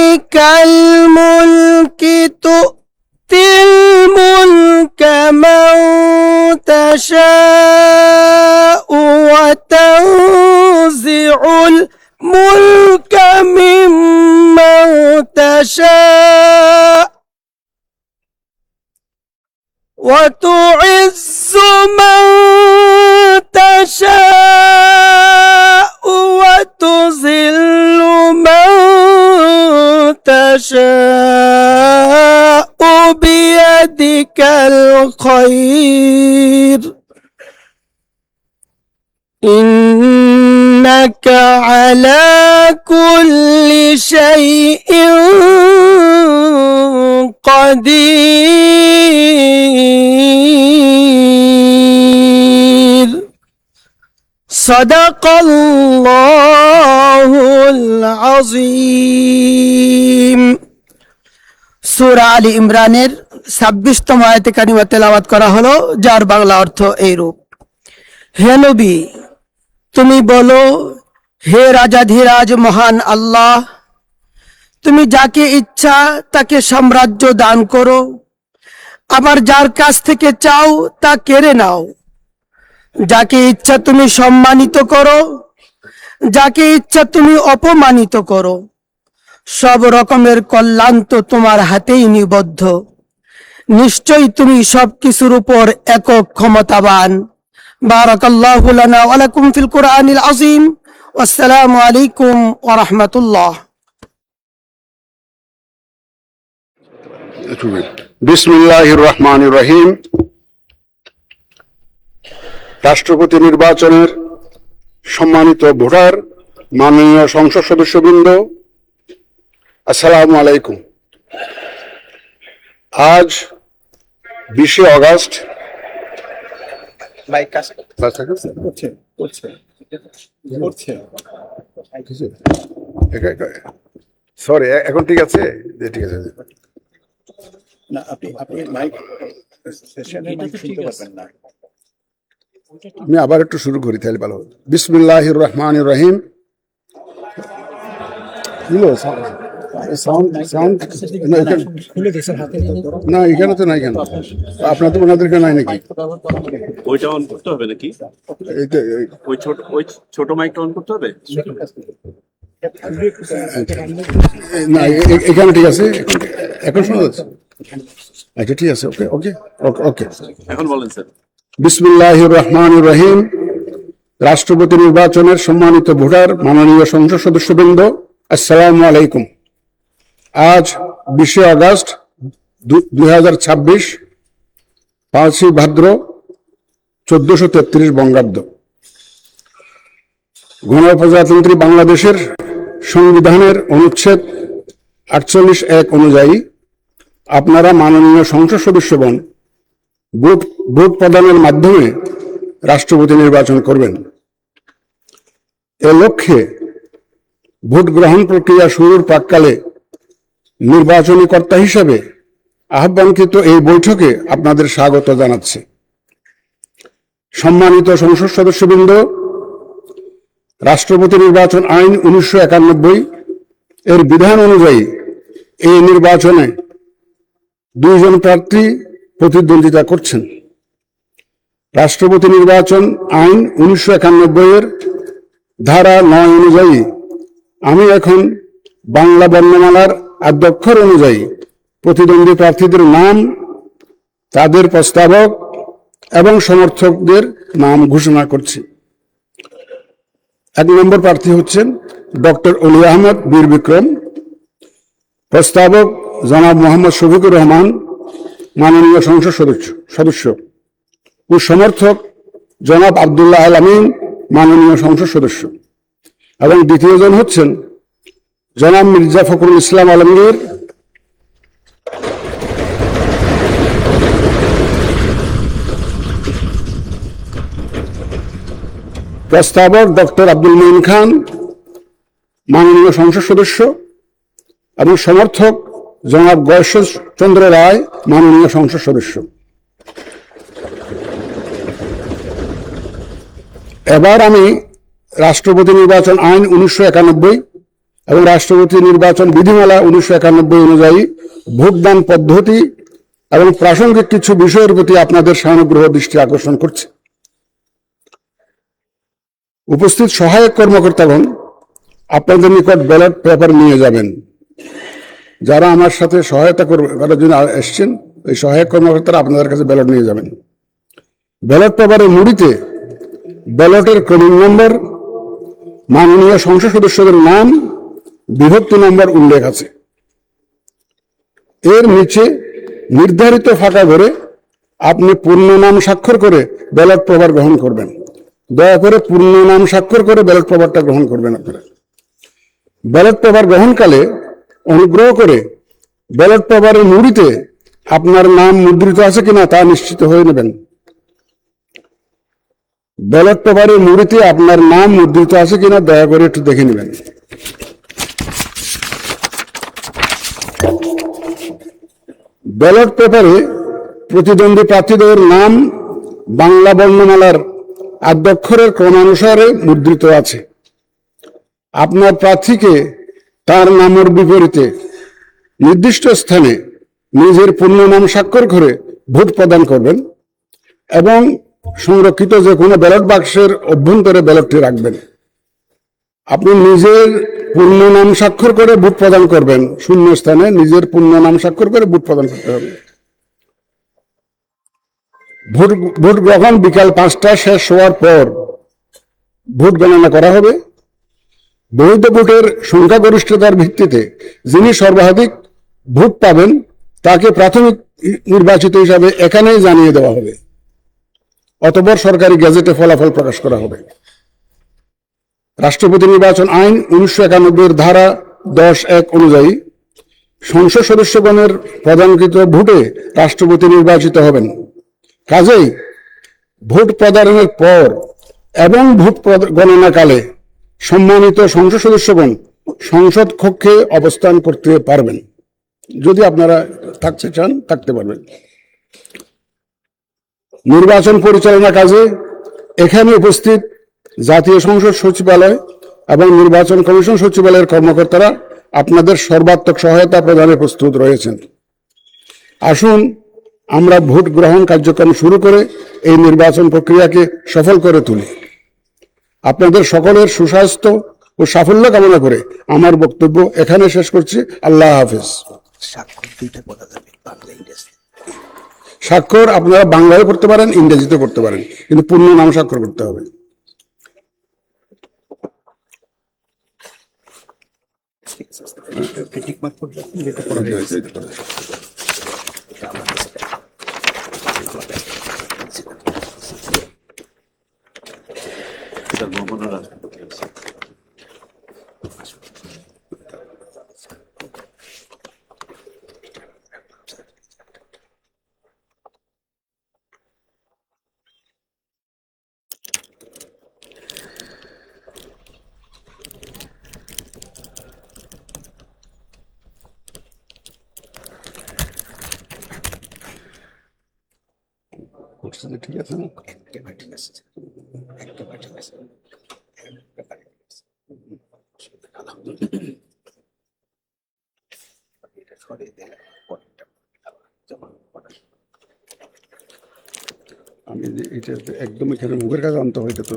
মালিকাল মুলকি তুতিল মুলকা মান তাশাউ ওয়া তানজিউল মুলকা মিম্মান তাশাউ وتعز من تشاء وتذل من تشاء بيدك الخير إنك على كل شيء قدير صدق الله العظيم সূরা আলী ইমরানের 26তম আয়াতে কারিমা তেলাওয়াত করা হলো, যার বাংলা অর্থ এইরূপ: হে নবী, তুমি বলো, হে রাজাধিরাজ মহান আল্লাহ, তুমি যাকে ইচ্ছা তাকে সাম্রাজ্য দান করো, আবার যার কাছ থেকে চাও তা কেড়ে নাও। যাকে ইচ্ছা তুমি সম্মানিত করো, যাকে ইচ্ছা তুমি অপমানিত করো। সব রকমের কল্যাণ তো তোমার হাতেই নিবদ্ধ। নিশ্চয়ই তুমি সবকিছুর উপর একক ক্ষমতাবান। বারাকাল্লাহু লানা ওয়া লাকুম ফিল কুরআনিল আযীম। আসসালামু আলাইকুম ওয়া রাহমাতুল্লাহ। বিসমিল্লাহির রহমানির রহিম। রাষ্ট্রপতি নির্বাচনের সম্মানিত ভোটার, মাননীয় সংসদ সদস্যবৃন্দ, আসসালামু আলাইকুম। আজ 20শে অগস্ট। সরি, এখন ঠিক আছে? ঠিক আছে না, আপনি মাইক সেশনে মাইক শুনতে পারবেন না। আমি আবার একটু শুরু করি তাহলে ভালো হবে। বিসমিল্লাহির রহমানির রহিম। না, এখানে তো নাই। কেন আপনার তো ওনাদেরকে নাই নাকি? ওইটা অন করতে হবে নাকি? ওই ছোট মাইকটা অন করতে হবে। না, এখানে ঠিক আছে, এখন শোনা যাচ্ছে। আচ্ছা, ঠিক আছে, ওকে ওকে ওকে। এখন বলেন স্যার। বিসমিল্লাহির রহমানির রহিম। রাষ্ট্রপতি নির্বাচনের সম্মানিত ভোটার, মাননীয় সংসদ সদস্যবৃন্দ, আসসালামু আলাইকুম। আজ 20শে আগস্ট 2026, 5ই ভাদ্র 1433 বঙ্গাব্দ। গণপ্রজাতন্ত্রী বাংলাদেশের সংবিধানের অনুচ্ছেদ 48(1) অনুযায়ী আপনারা মাননীয় সংসদ সদস্যগণ ভোট প্রদানের মাধ্যমে রাষ্ট্রপতি নির্বাচন করবেন। এ লক্ষ্যে ভোট গ্রহণ প্রক্রিয়া শুরুর প্রাক্কালে নির্বাচনী কর্তা হিসাবে আহ্বানকৃত এই বৈঠকে আপনাদের স্বাগত জানাচ্ছি। সম্মানিত সংসদ সদস্যবৃন্দ, রাষ্ট্রপতি নির্বাচন আইন 1991 এর বিধান অনুযায়ী এই নির্বাচনে 2 জন প্রার্থী প্রতিদ্বন্দ্বিতা করছেন। রাষ্ট্রপতি নির্বাচন আইন 1991 এর ধারা 9 অনুযায়ী আমি এখন বাংলা বর্ণমালার আদ্যক্ষর অনুযায়ী প্রতিদ্বন্দ্বী প্রার্থীদের নাম, তাদের প্রস্তাবক এবং সমর্থকদের নাম ঘোষণা করছি। 1 নম্বর প্রার্থী হচ্ছেন ডক্টর অলি আহমদ বীর বিক্রম। প্রস্তাবক জনাব মোহাম্মদ শফিকুর রহমান, মাননীয় সংসদ সদস্য ও সমর্থক জনাব আব্দুল্লাহ আল আমিন, মাননীয় সংসদ সদস্য। এবং দ্বিতীয় জন হচ্ছেন জনাব মির্জা ফখরুল ইসলাম আলমগীর। প্রস্তাবক ডক্টর আব্দুল মঈন খান, মাননীয় সংসদ সদস্য, এবং সমর্থক জনাব গয়েশ্বর চন্দ্র রায়, মাননীয় সংসদ সদস্য। এবার আমি রাষ্ট্রপতি নির্বাচন আইন 1991 এবং রাষ্ট্রপতি নির্বাচন বিধিমালা 1991 অনুযায়ী ভোটদান পদ্ধতি এবং প্রাসঙ্গিক কিছু বিষয়ের প্রতি আপনাদের সানুগ্রহ দৃষ্টি আকর্ষণ করছে। উপস্থিত সহায়ক কর্মকর্তাগণ আপনাদের নিকট ব্যালট পেপার নিয়ে যাবেন। যারা আমার সাথে সহায়তা করার জন্য এসছেন, এই সহায়ক কর্মকর্তারা আপনাদের কাছে ব্যালট নিয়ে যাবেন। ব্যালট পেপারের মুড়িতে ব্যালটের ক্রমিক নম্বর, মাননীয় সংসদ সদস্যদের নাম, বিভক্তি নম্বর উল্লেখ আছে। এর নিচে নির্ধারিত ফাঁকা ঘরে আপনি পূর্ণ নাম স্বাক্ষর করে ব্যালট পেপার গ্রহণ করবেন। দয়া করে পূর্ণ নাম স্বাক্ষর করে ব্যালট পেপারটা গ্রহণ করবেন আপনারা। ব্যালট পেপার গ্রহণকালে অনুগ্রহ করে ব্যালট পেপারের মুড়িতে আপনার নাম মুদ্রিত আছে কিনা তা নিশ্চিত হয়ে নেবেন। ব্যালট পেপারের মুড়িতে আপনার নাম মুদ্রিত আছে কিনা দয়া করে একটু দেখে নেবেন। ব্যালট পেপারে প্রতিদ্বন্দ্বী প্রার্থীদের নাম বাংলা বর্ণমালার আদ্যাক্ষরের ক্রমানুসারে মুদ্রিত আছে। আপনার প্রার্থীকে তার নামের বিপরীতে নির্দিষ্ট স্থানে নিজের পূর্ণ নাম স্বাক্ষর করে ভোট প্রদান করবেন এবং সংরক্ষিত যে কোনো ব্যালট বাক্সের অভ্যন্তরে ব্যালটটি রাখবেন। আপনি নিজের পূর্ণ নাম স্বাক্ষর করে ভোট প্রদান করবেন। শূন্য স্থানে নিজের পূর্ণ নাম স্বাক্ষর করে ভোট প্রদান করতে হবে। ভোট গ্রহণ বিকাল 5টা শেষ হওয়ার পর ভোট গণনা করা হবে। বৈধ ভোটের সংখ্যাগরিষ্ঠতার ভিত্তিতে যিনি সর্বাধিক ভোট পাবেন তাকে প্রাথমিক নির্বাচিত হিসাবে এখানেই জানিয়ে দেওয়া হবে। অতঃপর সরকারি গেজেটে ফলাফল প্রকাশ করা হবে। রাষ্ট্রপতি নির্বাচন আইন 1991 ধারা 10(1) অনুযায়ী সংসদ সদস্যগণের প্রদানকৃত ভোটে রাষ্ট্রপতি নির্বাচিত হবেন। কাজেই ভোট প্রদানের পর এবং ভোট গণনাকালে সম্মানিত সংসদ সদস্যগণ সংসদ কক্ষে অবস্থান করতে পারবেন। যদি আপনারা থাকতে চান থাকতে পারবেন। নির্বাচন পরিচালনা কাজে এখানে উপস্থিত জাতীয় সংসদ সচিবালয় এবং নির্বাচন কমিশন সচিবালয়ের কর্মকর্তারা আপনাদের সর্বাত্মক সহায়তা প্রদানে প্রস্তুত রয়েছেন। আসুন আমরা ভোট গ্রহণ কার্যক্রম শুরু করে এই নির্বাচন প্রক্রিয়াকে সফল করে তুলি। আপনাদের সকলের সুস্বাস্থ্য ও সাফল্য কামনা করে আমার বক্তব্য এখানে শেষ করছি। আল্লাহ হাফেজ। স্বাক্ষর আপনারা বাংলায় করতে পারেন, ইংরেজিতে করতে পারেন, কিন্তু পূর্ণ নাম স্বাক্ষর করতে হবে। ঠিক আছে, ঠিক আছে। আমি এটা একদম এখানে মুখের কাছে আনতে হইতে তো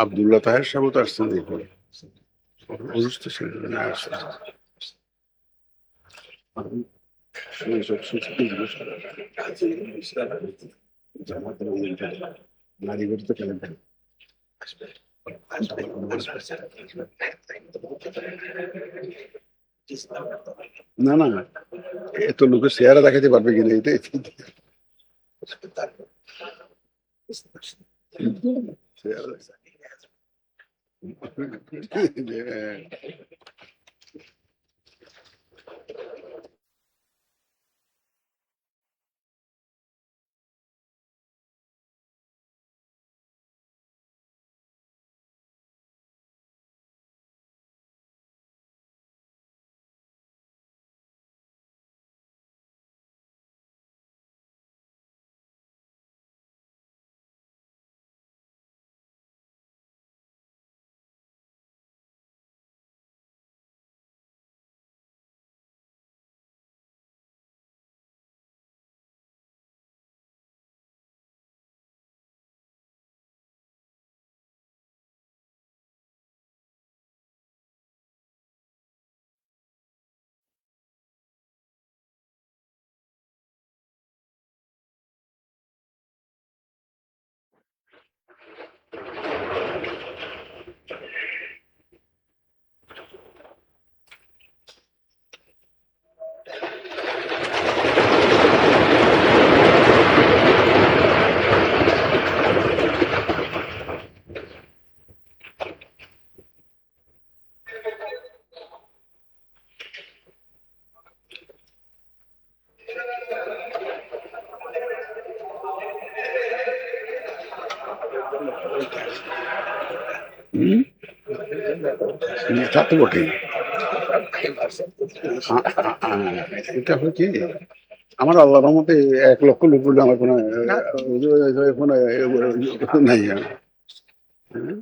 আব্দুল্লাহ তাহের সাহেব তো আসছেন, না না, এত লোকের চেহারা দেখাতে পারবে কিনা এটাই। চেহারা তা তো বটেই। এটা হচ্ছে কি, আমার আল্লাহর রহমতে 1 লক্ষ লোক বলে আমার কোনো কোনো নাই। হুম,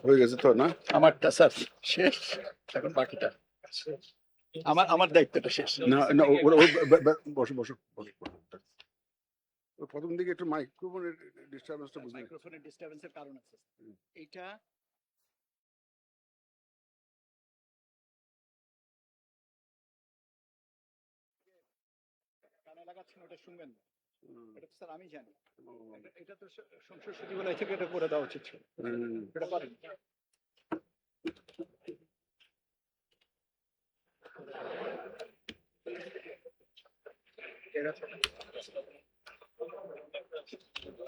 হয়ে গেছে তো না? আমারটা স্যার শেষ, এখন বাকিটা আমার আমার দায়িত্বটা শেষ। না না, বসো বসো বসো। প্রথম দিকে একটু মাইক্রোফোনের ডিস্টারবেন্সটা বুঝলি। মাইক্রোফোনের ডিস্টারবেন্সের কারণ আছে এইটা। কানে লাগাচ্ছেন, ওটা শুনবেন না, এটা তো স্যার আমি জানি। এটা তো সংসদ সচিবালয় থেকে এটা করে দেওয়া উচিত ছিল, এটা করেন।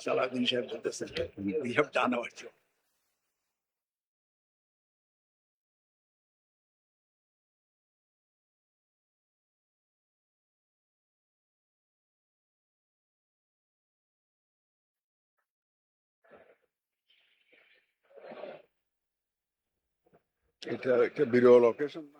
সালাউদ্দিন সাহেব বলতেছেন, we have done our job. এটা একটা বিরল অকেশন না।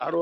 আরো